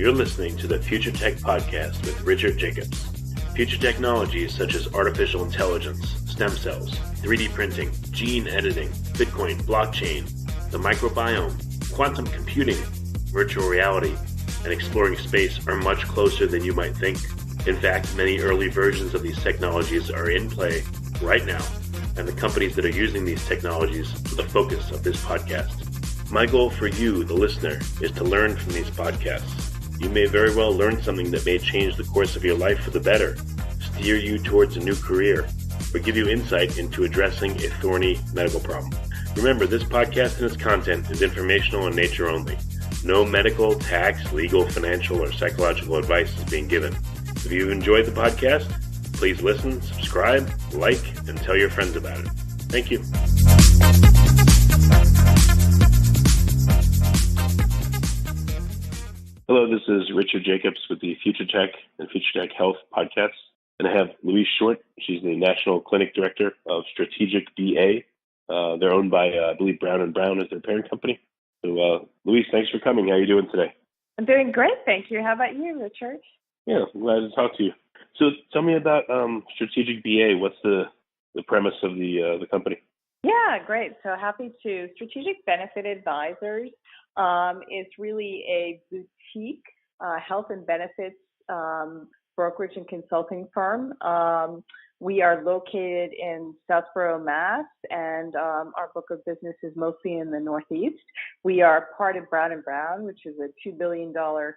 You're listening to the Future Tech Podcast with Richard Jacobs. Future technologies such as artificial intelligence, stem cells, 3D printing, gene editing, Bitcoin, blockchain, the microbiome, quantum computing, virtual reality, and exploring space are much closer than you might think. In fact, many early versions of these technologies are in play right now, and the companies that are using these technologies are the focus of this podcast. My goal for you, the listener, is to learn from these podcasts. You may very well learn something that may change the course of your life for the better, steer you towards a new career, or give you insight into addressing a thorny medical problem. Remember, this podcast and its content is informational in nature only. No medical, tax, legal, financial, or psychological advice is being given. If you enjoyed the podcast, please listen, subscribe, like, and tell your friends about it. Thank you. Hello, this is Richard Jacobs with the Future Tech and Future Tech Health podcast. And I have Louise Short. She's the National Clinic Director of Strategic BA. They're owned by, I believe, Brown & Brown as their parent company. So, Louise, thanks for coming. How are you doing today? I'm doing great, thank you. How about you, Richard? Yeah, I'm glad to talk to you. So tell me about Strategic BA. What's the premise of the company? Yeah, great. So happy to. Strategic Benefit Advisors is really a boutique health and benefits brokerage and consulting firm. We are located in Southborough, Mass, and our book of business is mostly in the Northeast. We are part of Brown & Brown, which is a $2 billion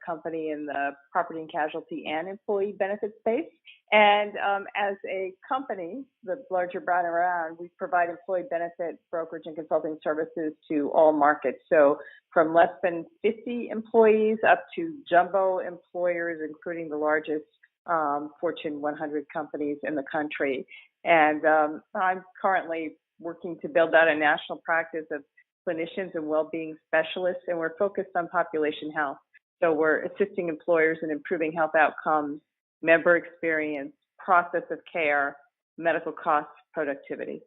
company in the property and casualty and employee benefit space. And as a company, the larger Brown & Brown, we provide employee benefit brokerage and consulting services to all markets. So from less than 50 employees up to jumbo employers, including the largest Fortune 100 companies in the country. And I'm currently working to build out a national practice of clinicians and well-being specialists, and we're focused on population health. So we're assisting employers in improving health outcomes, member experience, process of care, medical costs, productivity.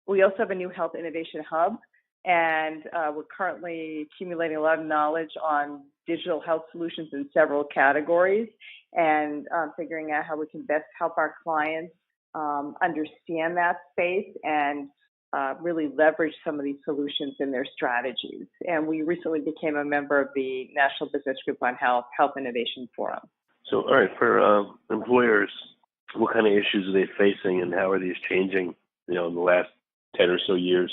We also have a new health innovation hub, and we're currently accumulating a lot of knowledge on digital health solutions in several categories and figuring out how we can best help our clients understand that space and really leverage some of these solutions in their strategies. And we recently became a member of the National Business Group on Health Innovation Forum. So, all right, for employers, what kind of issues are they facing and how are these changing, in the last 10 or so years?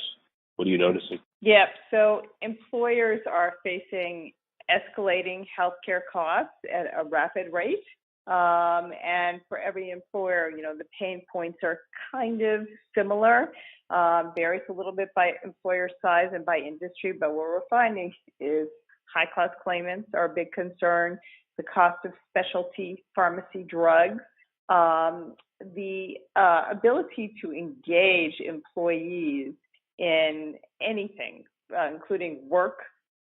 What are you noticing? Yeah, so employers are facing escalating healthcare costs at a rapid rate. And for every employer, the pain points are kind of similar. Varies a little bit by employer size and by industry, but what we're finding is high-cost claimants are a big concern. The cost of specialty pharmacy drugs, the ability to engage employees in anything, including work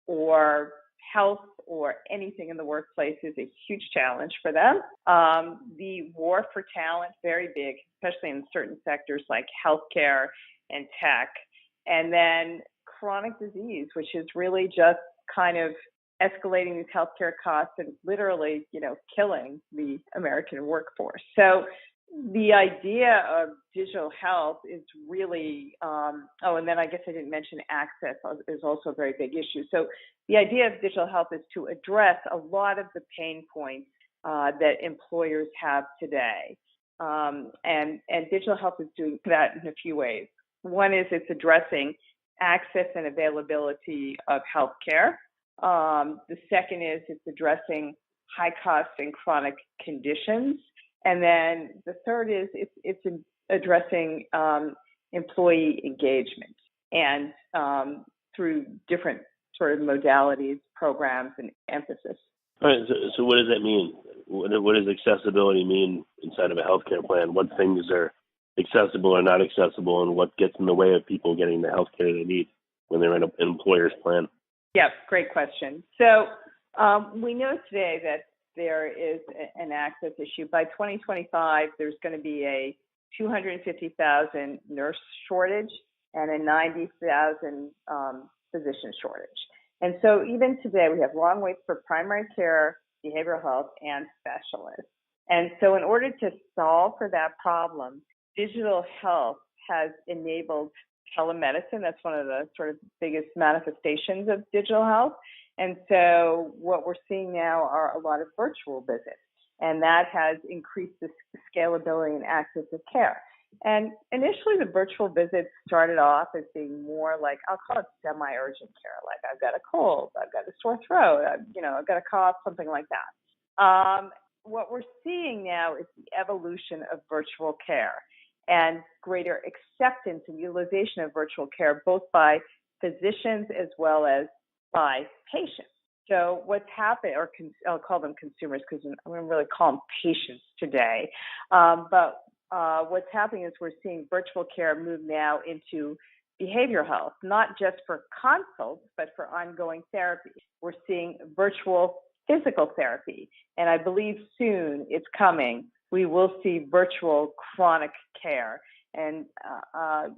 or health or anything in the workplace is a huge challenge for them. The war for talent, very big, especially in certain sectors like healthcare and tech. And then chronic disease, which is really just kind of escalating these healthcare costs and literally, killing the American workforce. So the idea of digital health is really, and then I guess I didn't mention access is also a very big issue. So the idea of digital health is to address a lot of the pain points that employers have today. And digital health is doing that in a few ways. One is it's addressing access and availability of healthcare. The second is it's addressing high cost and chronic conditions. And then the third is it's addressing employee engagement and through different sort of modalities, programs, and emphasis. All right. So what does that mean? What does accessibility mean inside of a healthcare plan? What things are accessible or not accessible, and what gets in the way of people getting the healthcare they need when they're in an employer's plan? Yeah, great question. So we know today that there is an access issue. By 2025, there's going to be a 250,000 nurse shortage and a 90,000 physician shortage. And so even today, we have long waits for primary care, behavioral health, and specialists. And so in order to solve for that problem, digital health has enabled telemedicine. That's one of the sort of biggest manifestations of digital health. And so what we're seeing now are a lot of virtual visits, and that has increased the scalability and access to care. And initially, the virtual visits started off as being more like, I'll call it semi-urgent care, like I've got a cold, I've got a sore throat, I've got a cough, something like that. What we're seeing now is the evolution of virtual care and greater acceptance and utilization of virtual care, both by physicians as well as by patients. So what's happened, or I'll call them consumers because I'm going to really call them patients today. But what's happening is we're seeing virtual care move now into behavioral health, not just for consults, but for ongoing therapy. We're seeing virtual physical therapy, and I believe soon it's coming. We will see virtual chronic care. And, I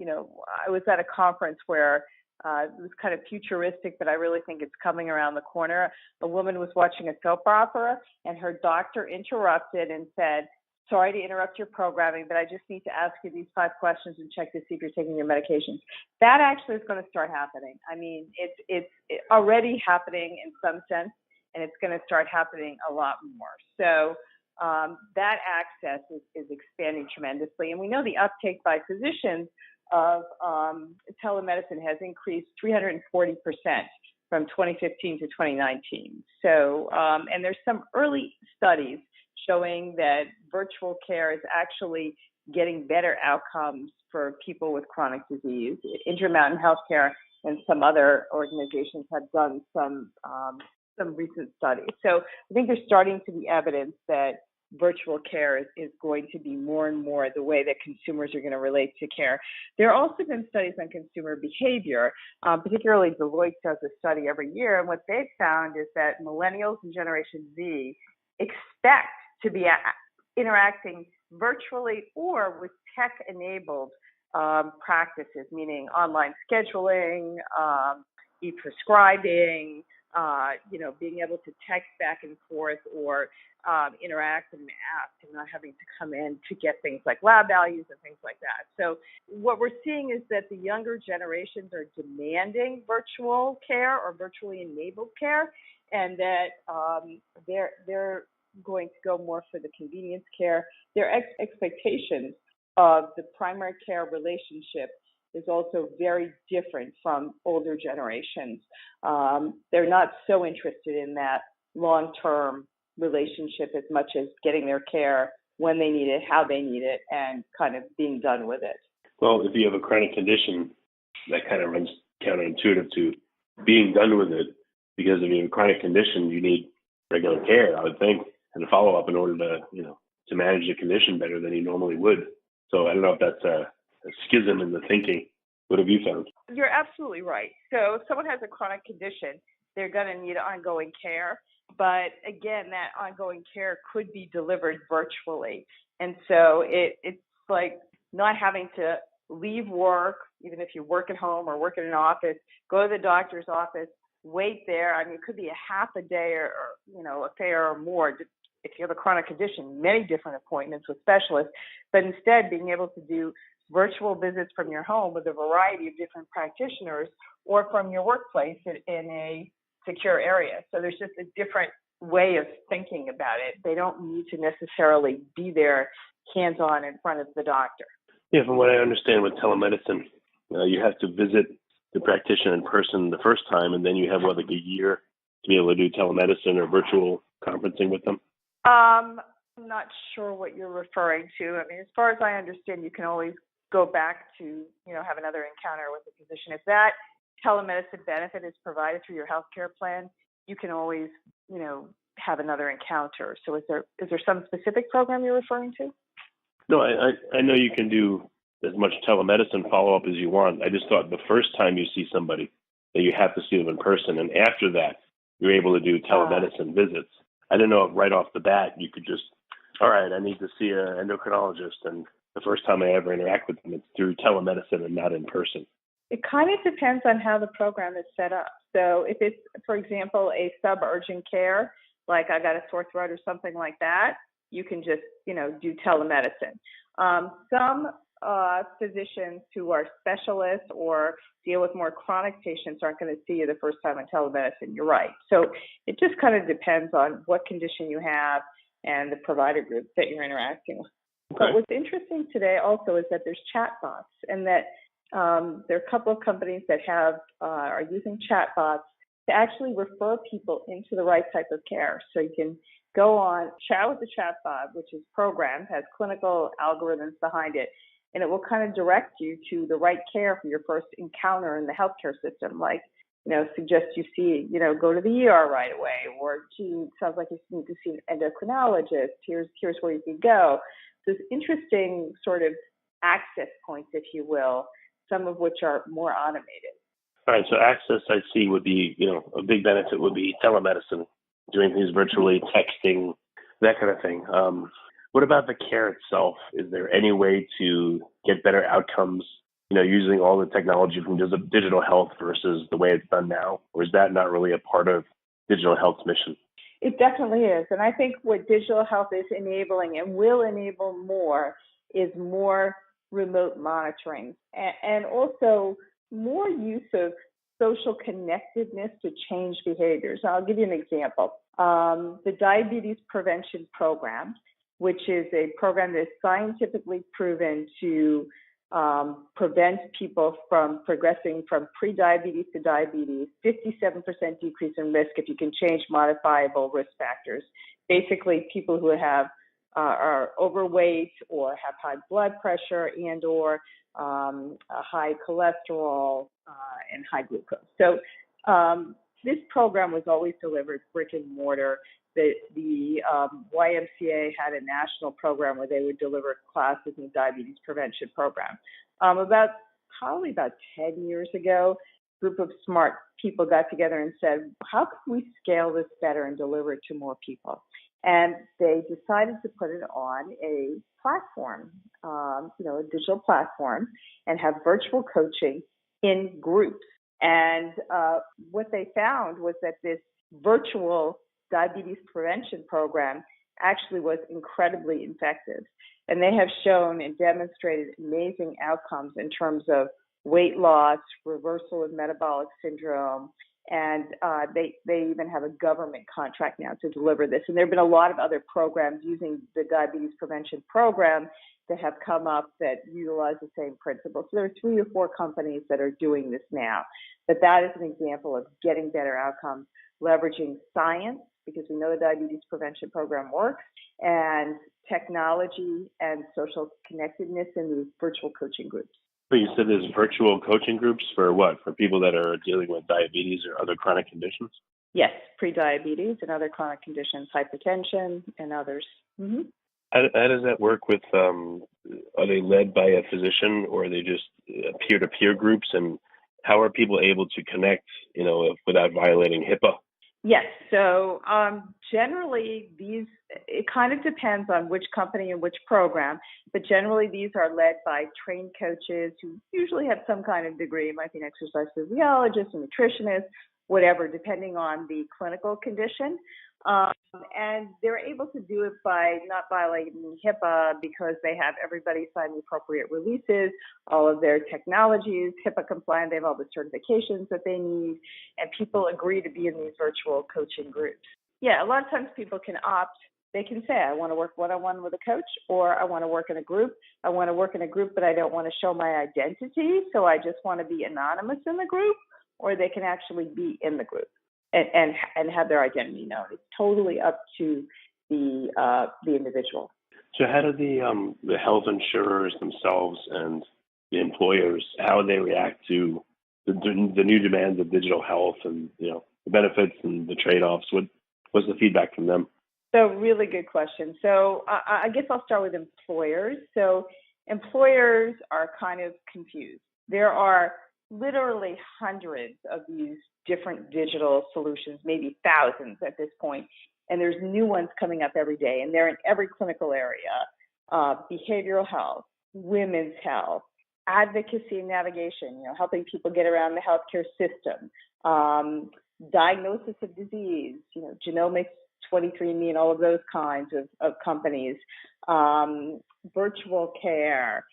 was at a conference where it was kind of futuristic, but I really think it's coming around the corner. A woman was watching a soap opera, and her doctor interrupted and said, "Sorry to interrupt your programming, but I just need to ask you these 5 questions and check to see if you're taking your medications." That actually is going to start happening. I mean, it's already happening in some sense, and it's going to start happening a lot more. So that access is expanding tremendously. And we know the uptake by physicians of telemedicine has increased 340% from 2015 to 2019. So, and there's some early studies showing that virtual care is actually getting better outcomes for people with chronic disease. Intermountain Healthcare and some other organizations have done some recent studies. So I think there's starting to be evidence that virtual care is going to be more and more the way that consumers are going to relate to care. There have also been studies on consumer behavior, particularly Deloitte does a study every year, and what they've found is that millennials and Generation Z expect to be interacting virtually or with tech-enabled practices, meaning online scheduling, e-prescribing, being able to text back and forth or interact in an app and not having to come in to get things like lab values and things like that. So what we're seeing is that the younger generations are demanding virtual care or virtually enabled care, and that they're going to go more for the convenience care. Their expectations of the primary care relationship is also very different from older generations. They're not so interested in that long-term relationship as much as getting their care when they need it, how they need it, and kind of being done with it. Well, if you have a chronic condition, that kind of runs counterintuitive to being done with it, because if you have a chronic condition, you need regular care, I would think, and a follow-up in order to manage the condition better than you normally would. So I don't know if that's a schism in the thinking. What have you found? You're absolutely right. So if someone has a chronic condition, they're going to need ongoing care. But again, that ongoing care could be delivered virtually. And so it's like not having to leave work, even if you work at home or work in an office, go to the doctor's office, wait there. I mean, it could be a half a day or a day or more. If you have a chronic condition, many different appointments with specialists, but instead being able to do virtual visits from your home with a variety of different practitioners or from your workplace in a secure area. So there's just a different way of thinking about it. They don't need to necessarily be there hands-on in front of the doctor. Yeah, from what I understand with telemedicine, you have to visit the practitioner in person the first time, and then you have, like a year to be able to do telemedicine or virtual conferencing with them? I'm not sure what you're referring to. I mean, as far as I understand, you can always go back to, have another encounter with a physician. If that telemedicine benefit is provided through your healthcare plan, you can always, have another encounter. So is there some specific program you're referring to? No, I know you can do as much telemedicine follow-up as you want. I just thought the first time you see somebody that you have to see them in person, and after that, you're able to do telemedicine visits. I didn't know if right off the bat you could just, all right, I need to see an endocrinologist, and the first time I ever interact with them, it's through telemedicine and not in person. It kind of depends on how the program is set up. So if it's, for example, a sub-urgent care, like I got a sore throat or something like that, you can just, do telemedicine. Some physicians who are specialists or deal with more chronic patients aren't going to see you the first time in telemedicine. You're right. So it just kind of depends on what condition you have and the provider group that you're interacting with. Okay. But what's interesting today also is that there's chatbots, and that there are a couple of companies that are using chatbots to actually refer people into the right type of care. So you can go on, chat with the chatbot, which is programmed, has clinical algorithms behind it, and it will kind of direct you to the right care for your first encounter in the healthcare system. Like, suggest you see, go to the ER right away, or gee, sounds like you need to see an endocrinologist. Here's where you can go. So it's interesting sort of access points, if you will, some of which are more automated. All right, so access, I see, would be, a big benefit would be telemedicine, doing things virtually, texting, that kind of thing. What about the care itself? Is there any way to get better outcomes, using all the technology from digital health versus the way it's done now? Or is that not really a part of digital health's mission? It definitely is. And I think what digital health is enabling and will enable more is more remote monitoring and also more use of social connectedness to change behaviors. I'll give you an example. The Diabetes Prevention Program, which is a program that is scientifically proven to prevent people from progressing from prediabetes to diabetes, 57% decrease in risk if you can change modifiable risk factors. Basically, people who are overweight or have high blood pressure and or high cholesterol and high glucose. So this program was always delivered brick and mortar. The YMCA had a national program where they would deliver classes in the diabetes prevention program. Probably about 10 years ago, a group of smart people got together and said, how can we scale this better and deliver it to more people? And they decided to put it on a platform, a digital platform, and have virtual coaching in groups. And what they found was that this virtual diabetes prevention program actually was incredibly effective. And they have shown and demonstrated amazing outcomes in terms of weight loss, reversal of metabolic syndrome, and they even have a government contract now to deliver this. And there have been a lot of other programs using the diabetes prevention program that have come up that utilize the same principle. So there are 3 or 4 companies that are doing this now. But that is an example of getting better outcomes, leveraging science, because we know the diabetes prevention program works, and technology and social connectedness in these virtual coaching groups. But you said there's virtual coaching groups for what? For people that are dealing with diabetes or other chronic conditions? Yes, prediabetes and other chronic conditions, hypertension and others. Mm-hmm. How does that work with, are they led by a physician or are they just peer-to-peer groups? And how are people able to connect, without violating HIPAA? Yes. So generally, it kind of depends on which company and which program, but generally these are led by trained coaches who usually have some kind of degree, might be an exercise physiologist, a nutritionist, whatever, depending on the clinical condition. And they're able to do it by not violating HIPAA because they have everybody sign the appropriate releases, all of their technologies, HIPAA compliant, they have all the certifications that they need, and people agree to be in these virtual coaching groups. Yeah, a lot of times people can opt. They can say, I want to work one-on-one with a coach, or I want to work in a group. I want to work in a group, but I don't want to show my identity, so I just want to be anonymous in the group, or they can actually be in the group and have their identity known. It's totally up to the individual. So how do the health insurers themselves and the employers, how they react to the new demands of digital health and, the benefits and the trade-offs? What's the feedback from them? So really good question. So I guess I'll start with employers. So employers are kind of confused. There are literally hundreds of these different digital solutions, maybe thousands at this point, and there's new ones coming up every day, and they're in every clinical area, behavioral health, women's health, advocacy and navigation, helping people get around the healthcare system, diagnosis of disease, genomics, 23andMe, and all of those kinds of companies, virtual care,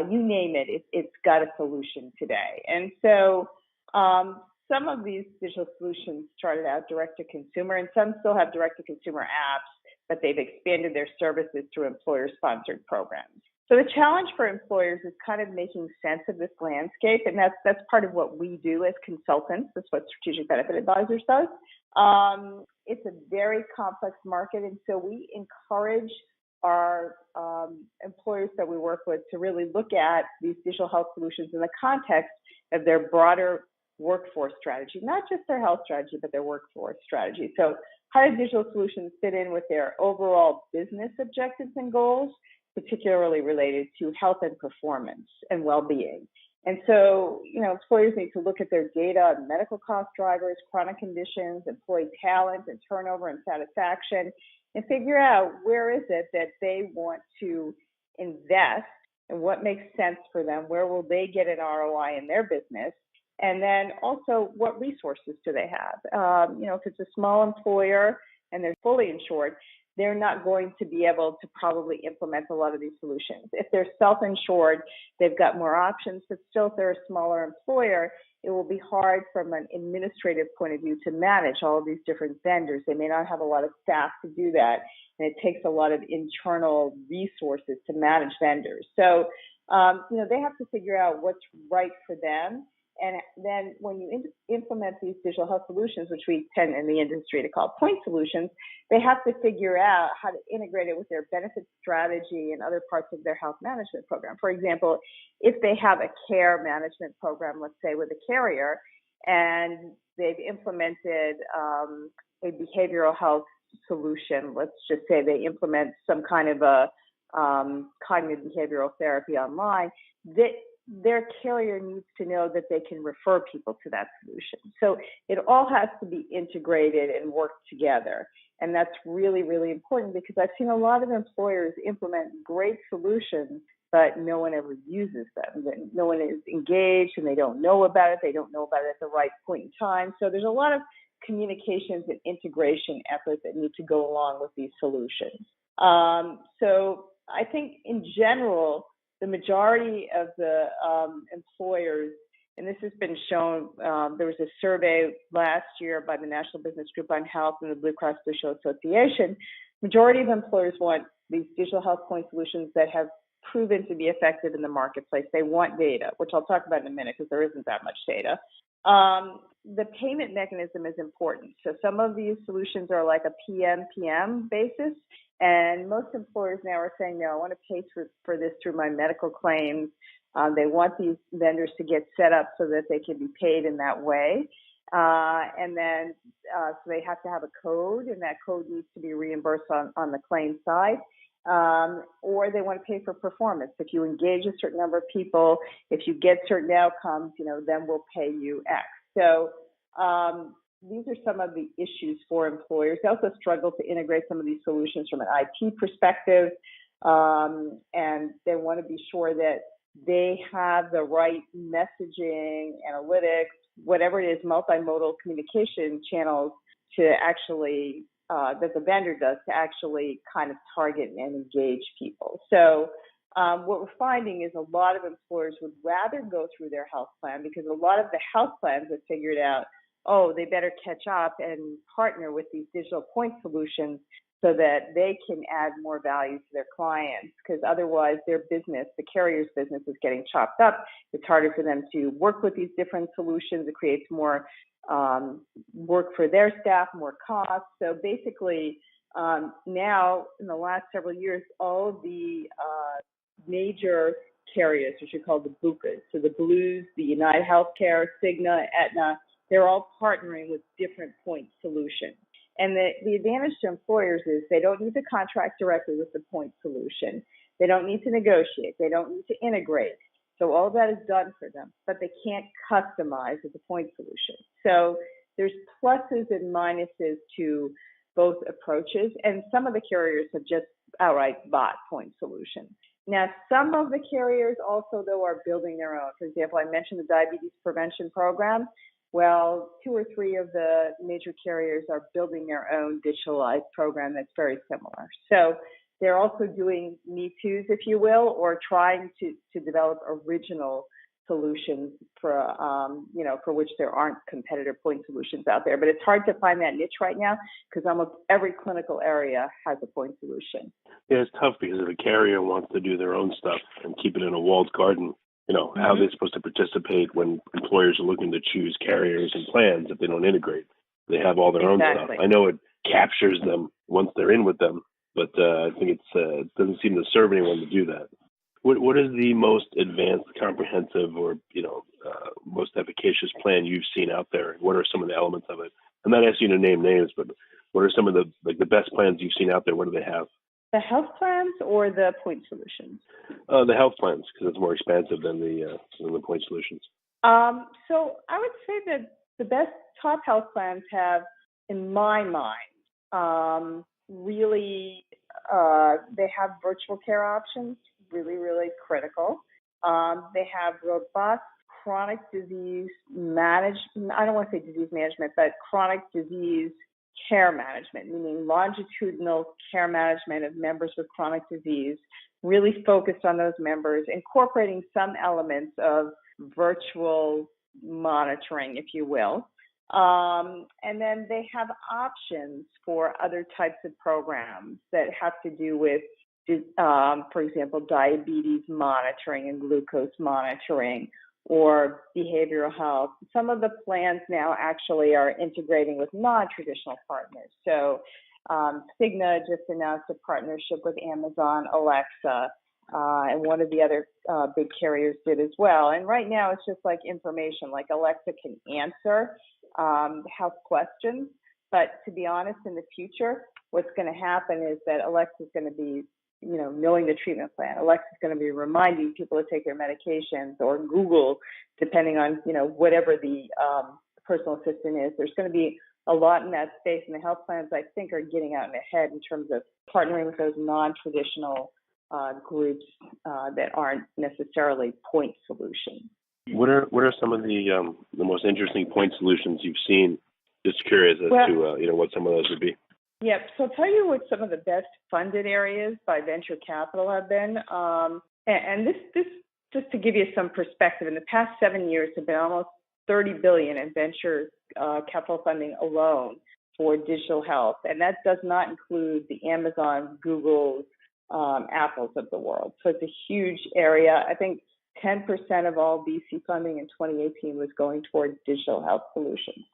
you name it, it's got a solution today. And so some of these digital solutions started out direct to consumer, and some still have direct to consumer apps, but they've expanded their services through employer-sponsored programs. So the challenge for employers is kind of making sense of this landscape, and that's part of what we do as consultants. That's what Strategic Benefit Advisors does. It's a very complex market, and so we encourage our employers that we work with to really look at these digital health solutions in the context of their broader workforce strategy, not just their health strategy, but their workforce strategy. So how do digital solutions fit in with their overall business objectives and goals, particularly related to health and performance and well-being? And so, employers need to look at their data on medical cost drivers, chronic conditions, employee talent and turnover and satisfaction, and figure out where is it that they want to invest and what makes sense for them, where will they get an ROI in their business, and then also what resources do they have. If it's a small employer and they're fully insured, they're not going to be able to probably implement a lot of these solutions. If they're self-insured, they've got more options, but still if they're a smaller employer, it will be hard from an administrative point of view to manage all of these different vendors. They may not have a lot of staff to do that, and it takes a lot of internal resources to manage vendors. So, they have to figure out what's right for them. And then when you implement these digital health solutions, which we tend in the industry to call point solutions, they have to figure out how to integrate it with their benefit strategy and other parts of their health management program. For example, if they have a care management program, let's say with a carrier, and they've implemented a behavioral health solution, let's just say they implement some kind of a cognitive behavioral therapy online, their carrier needs to know that they can refer people to that solution. So it all has to be integrated and work together. And that's really, really important because I've seen a lot of employers implement great solutions, but no one ever uses them. No one is engaged and they don't know about it. They don't know about it at the right point in time. So there's a lot of communications and integration efforts that need to go along with these solutions. So I think in general, the majority of the employers, and this has been shown, there was a survey last year by the National Business Group on Health and the Blue Cross Blue Shield Association, majority of employers want these digital health point solutions that have proven to be effective in the marketplace. They want data, which I'll talk about in a minute because there isn't that much data. The payment mechanism is important. So some of these solutions are like a PM basis. And most employers now are saying, no, I want to pay for this through my medical claims. They want these vendors to get set up so that they can be paid in that way. And then so they have to have a code, and that code needs to be reimbursed on the claim side. Or they want to pay for performance. If you engage a certain number of people, if you get certain outcomes, then we'll pay you X. So these are some of the issues for employers. They also struggle to integrate some of these solutions from an IT perspective, and they want to be sure that they have the right messaging, analytics, whatever it is, multimodal communication channels to actually, that the vendor does to actually kind of target and engage people. So what we're finding is a lot of employers would rather go through their health plan because a lot of the health plans have figured out, they better catch up and partner with these digital point solutions so that they can add more value to their clients, because otherwise their business, the carrier's business, is getting chopped up. It's harder for them to work with these different solutions. It creates more work for their staff, more costs. So basically now in the last several years, all of the major carriers, which are called the BUCAs, so the Blues, the United Healthcare, Cigna, Aetna, they're all partnering with different point solutions. And the advantage to employers is they don't need to contract directly with the point solution. They don't need to negotiate. They don't need to integrate. So all that is done for them, but they can't customize with the point solution. So there's pluses and minuses to both approaches. And some of the carriers have just outright bought point solutions. Now, some of the carriers also, though, are building their own. For example, I mentioned the diabetes prevention program. Well, 2 or 3 of the major carriers are building their own digitalized program that's very similar. So they're also doing Me Too's, if you will, or trying to develop original solutions for, for which there aren't competitive point solutions out there. But it's hard to find that niche right now because almost every clinical area has a point solution. Yeah, it's tough because if a carrier wants to do their own stuff and keep it in a walled garden, how are they supposed to participate when employers are looking to choose carriers and plans if they don't integrate? They have all their own stuff. I know it captures them once they're in with them, but I think it doesn't seem to serve anyone to do that. What is the most advanced, comprehensive, or most efficacious plan you've seen out there? What are some of the elements of it? I'm not asking you to name names, but what are some of the best plans you've seen out there? What do they have? The health plans or the point solutions? The health plans, because it's more expansive than the point solutions. So I would say that the best top health plans have, in my mind, really they have virtual care options. Really, really critical. They have robust chronic disease management. I don't want to say disease management, but chronic disease care management, meaning longitudinal care management of members with chronic disease, really focused on those members, incorporating some elements of virtual monitoring, if you will. And then they have options for other types of programs that have to do with for example, diabetes monitoring and glucose monitoring or behavioral health. Some of the plans now actually are integrating with non-traditional partners. So Cigna just announced a partnership with Amazon Alexa, and one of the other big carriers did as well. And right now it's just like information, like Alexa can answer health questions. But to be honest, in the future, what's going to happen is that Alexa is going to be knowing the treatment plan. Alexa's going to be reminding people to take their medications, or Google, depending on, whatever the personal assistant is. There's going to be a lot in that space, and the health plans, I think, are getting out ahead in terms of partnering with those non-traditional groups that aren't necessarily point solutions. What are some of the most interesting point solutions you've seen? Just curious as to what some of those would be. Yep. So I'll tell you what some of the best funded areas by venture capital have been. And this just to give you some perspective, in the past 7 years have been almost $30 billion in venture capital funding alone for digital health. And that does not include the Amazon, Google, Apples of the world. So it's a huge area. I think 10% of all VC funding in 2018 was going towards digital health solutions.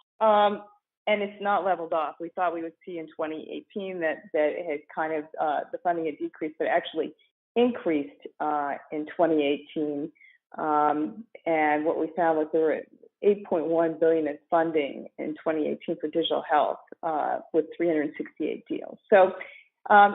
And it's not leveled off. We thought we would see in 2018 that it had kind of, the funding had decreased, but actually increased in 2018. And what we found was there were $8.1 billion in funding in 2018 for digital health with 368 deals. So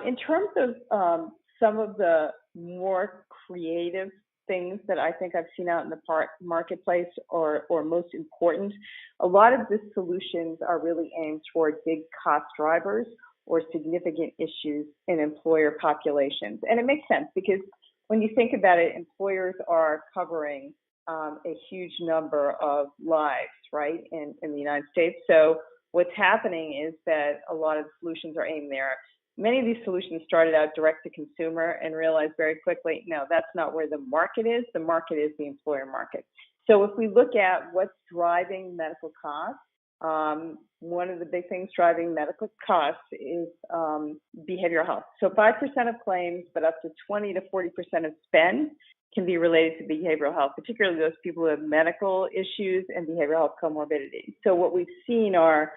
in terms of some of the more creative things that I think I've seen out in the marketplace or most important, a lot of the solutions are really aimed toward big cost drivers or significant issues in employer populations. And it makes sense because when you think about it, employers are covering a huge number of lives, right, in the United States. So what's happening is that a lot of the solutions are aimed there. Many of these solutions started out direct to consumer and realized very quickly, no, that's not where the market is. The market is the employer market. So if we look at what's driving medical costs, one of the big things driving medical costs is behavioral health. So 5% of claims, but up to 20 to 40% of spend can be related to behavioral health, particularly those people who have medical issues and behavioral health comorbidities. So what we've seen are,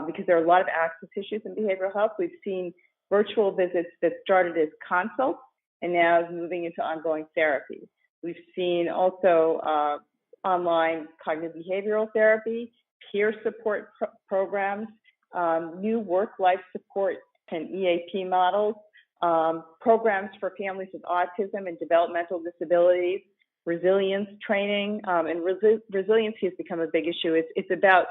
because there are a lot of access issues in behavioral health, we've seen virtual visits that started as consults and now is moving into ongoing therapy. We've seen also online cognitive behavioral therapy, peer support programs, new work-life support and EAP models, programs for families with autism and developmental disabilities, resilience training, and resiliency has become a big issue. It's about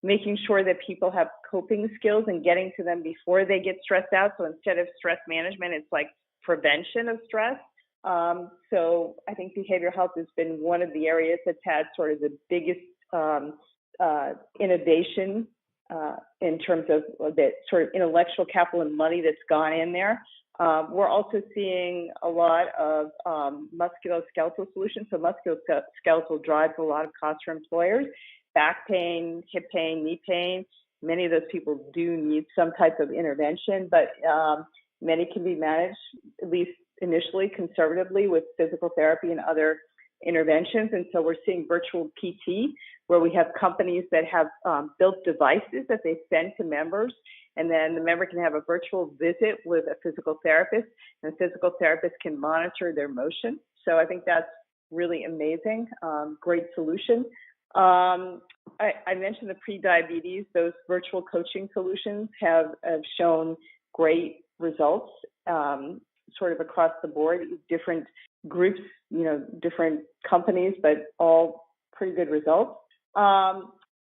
making sure that people have coping skills and getting to them before they get stressed out. So instead of stress management, it's like prevention of stress. So I think behavioral health has been one of the areas that's had sort of the biggest innovation in terms of the sort of intellectual capital and money that's gone in there. We're also seeing a lot of musculoskeletal solutions. So musculoskeletal drives a lot of costs for employers. Back pain, hip pain, knee pain. Many of those people do need some type of intervention, but many can be managed, at least initially, conservatively with physical therapy and other interventions. And so we're seeing virtual PT, where we have companies that have built devices that they send to members, and then the member can have a virtual visit with a physical therapist, and the physical therapist can monitor their motion. So I think that's really amazing, great solution. I mentioned the pre-diabetes. Those virtual coaching solutions have shown great results, sort of across the board, different groups, different companies, but all pretty good results.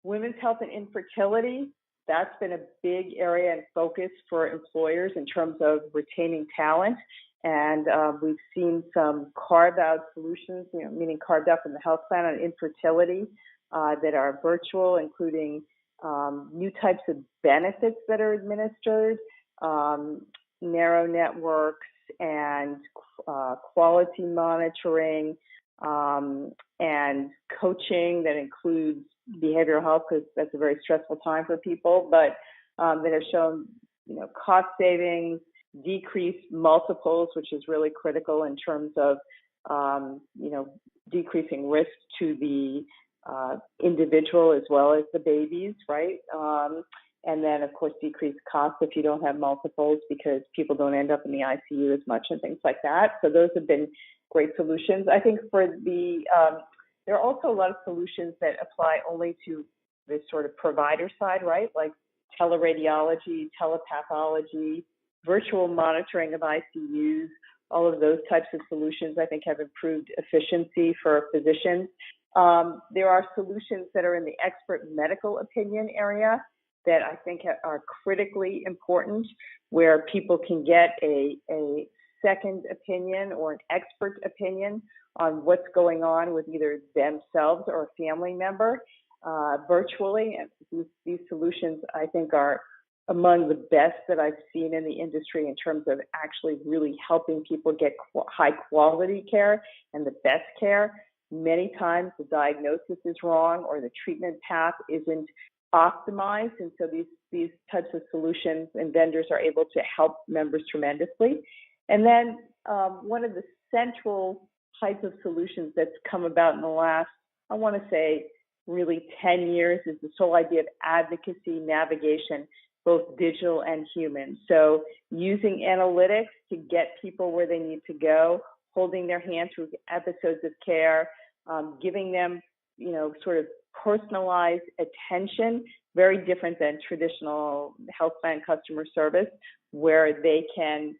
Women's health and infertility, that's been a big area and focus for employers in terms of retaining talent. And we've seen some carved-out solutions, meaning carved out from the health plan on infertility that are virtual, including new types of benefits that are administered, narrow networks, and quality monitoring, and coaching that includes behavioral health, because that's a very stressful time for people, but that have shown, cost savings, decreased multiples, which is really critical in terms of, decreasing risk to the individual as well as the babies, right? And then, of course, decreased costs if you don't have multiples, because people don't end up in the ICU as much and things like that. So those have been great solutions. I think for there are also a lot of solutions that apply only to this sort of provider side, right? Like teleradiology, telepathology, virtual monitoring of ICUs, all of those types of solutions, I think, have improved efficiency for physicians. There are solutions that are in the expert medical opinion area that I think are critically important, where people can get a second opinion or an expert opinion on what's going on with either themselves or a family member virtually. And these solutions, I think, are among the best that I've seen in the industry in terms of actually really helping people get high quality care and the best care. Many times the diagnosis is wrong or the treatment path isn't optimized. And so these types of solutions and vendors are able to help members tremendously. And then one of the central types of solutions that's come about in the last, I want to say, really 10 years is this whole idea of advocacy navigation, both digital and human. So using analytics to get people where they need to go, holding their hand through episodes of care, giving them, sort of personalized attention, very different than traditional health plan customer service, where they can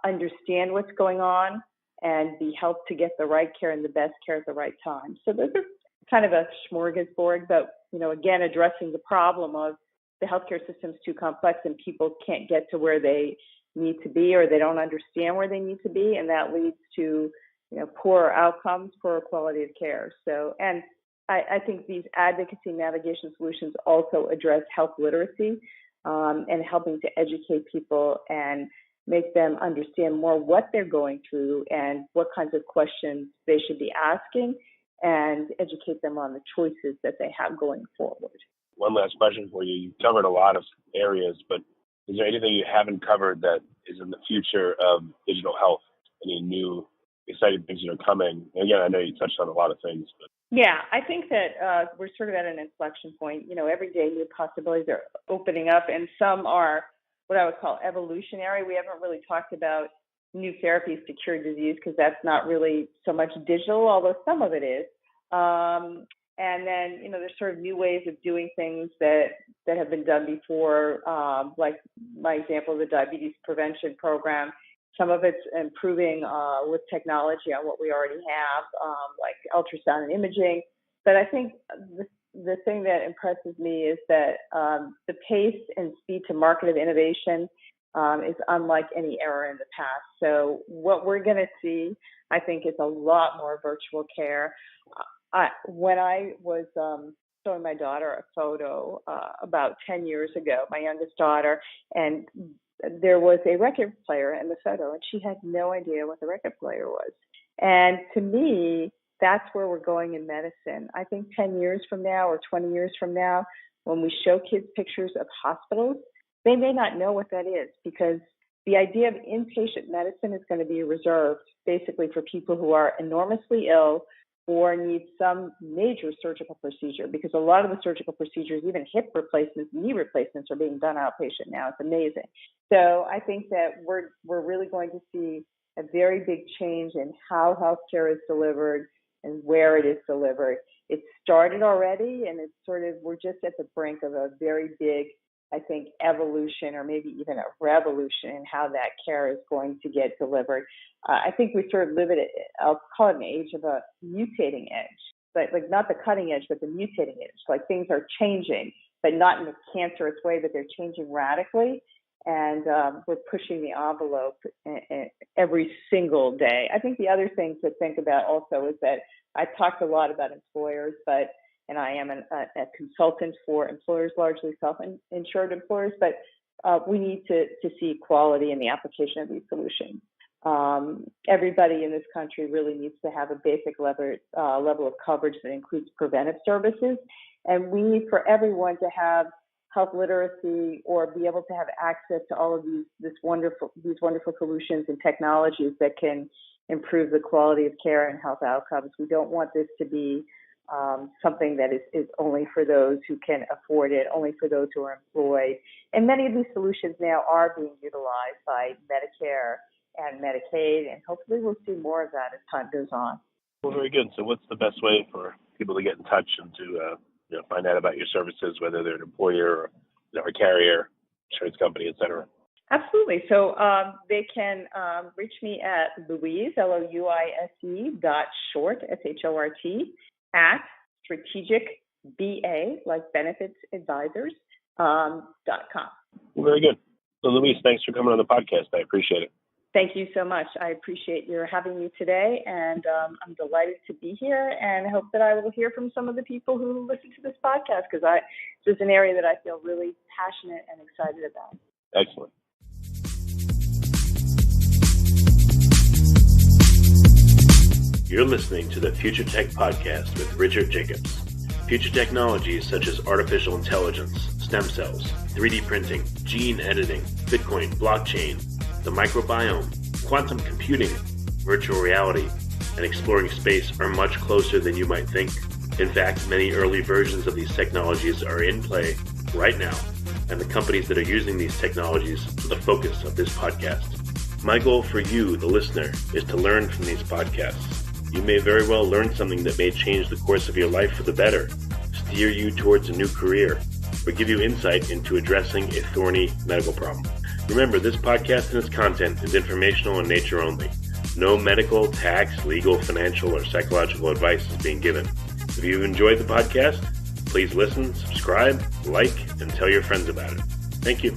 understand what's going on and be helped to get the right care and the best care at the right time. So those are kind of a smorgasbord, but, again, addressing the problem of the healthcare system's too complex and people can't get to where they need to be, or they don't understand where they need to be, and that leads to, poorer outcomes, poorer quality of care. So, and I think these advocacy navigation solutions also address health literacy and helping to educate people and make them understand more what they're going through and what kinds of questions they should be asking, and educate them on the choices that they have going forward. One last question for you. You've covered a lot of areas, but is there anything you haven't covered that is in the future of digital health? Any new exciting things that are coming? And again, I know you touched on a lot of things. But yeah, I think that we're sort of at an inflection point. Every day new possibilities are opening up, and some are what I would call evolutionary. We haven't really talked about new therapies to cure disease because that's not really so much digital, although some of it is. And then, there's sort of new ways of doing things that have been done before, like my example of the diabetes prevention program. Some of it's improving with technology on what we already have, like ultrasound and imaging. But I think the thing that impresses me is that the pace and speed to market of innovation is unlike any era in the past. So what we're going to see, I think, is a lot more virtual care. When I was showing my daughter a photo about 10 years ago, my youngest daughter, and there was a record player in the photo, and she had no idea what the record player was. And to me, that's where we're going in medicine. I think 10 years from now or 20 years from now, when we show kids pictures of hospitals, they may not know what that is, because the idea of inpatient medicine is going to be reserved basically for people who are enormously ill or need some major surgical procedure, because a lot of the surgical procedures, even hip replacements, knee replacements, are being done outpatient now. It's amazing. So I think that we're really going to see a very big change in how healthcare is delivered and where it is delivered. It started already, and it's we're just at the brink of a very big, I think, evolution, or maybe even a revolution in how that care is going to get delivered. I think we sort of live at, I'll call it an age of a mutating edge, but like not the cutting edge, but the mutating edge. Like things are changing, but not in a cancerous way, but they're changing radically. And we're pushing the envelope every single day. I think the other thing to think about also is that I talked a lot about employers, and I am a consultant for employers, largely self-insured employers, but we need to see equality in the application of these solutions. Everybody in this country really needs to have a basic level of coverage that includes preventive services, and we need for everyone to have health literacy or be able to have access to all of these wonderful solutions and technologies that can improve the quality of care and health outcomes. We don't want this to be something that is only for those who can afford it, only for those who are employed. And many of these solutions now are being utilized by Medicare and Medicaid, and hopefully we'll see more of that as time goes on. Well, very good. So what's the best way for people to get in touch and to find out about your services, whether they're an employer or a carrier, insurance company, et cetera? Absolutely. So they can reach me at Louise, LOUISE.short, SHORT, at strategic.BA, like benefits advisors, .com. Well, very good. So Louise, thanks for coming on the podcast. I appreciate it. Thank you so much. I appreciate your having me today, and I'm delighted to be here, and hope that I will hear from some of the people who listen to this podcast, because this is an area that I feel really passionate and excited about. Excellent. You're listening to the Future Tech Podcast with Richard Jacobs. Future technologies such as artificial intelligence, stem cells, 3D printing, gene editing, Bitcoin, blockchain, the microbiome, quantum computing, virtual reality, and exploring space are much closer than you might think. In fact, many early versions of these technologies are in play right now, and the companies that are using these technologies are the focus of this podcast. My goal for you, the listener, is to learn from these podcasts. You may very well learn something that may change the course of your life for the better, steer you towards a new career, or give you insight into addressing a thorny medical problem. Remember, this podcast and its content is informational in nature only. No medical, tax, legal, financial, or psychological advice is being given. If you've enjoyed the podcast, please listen, subscribe, like, and tell your friends about it. Thank you.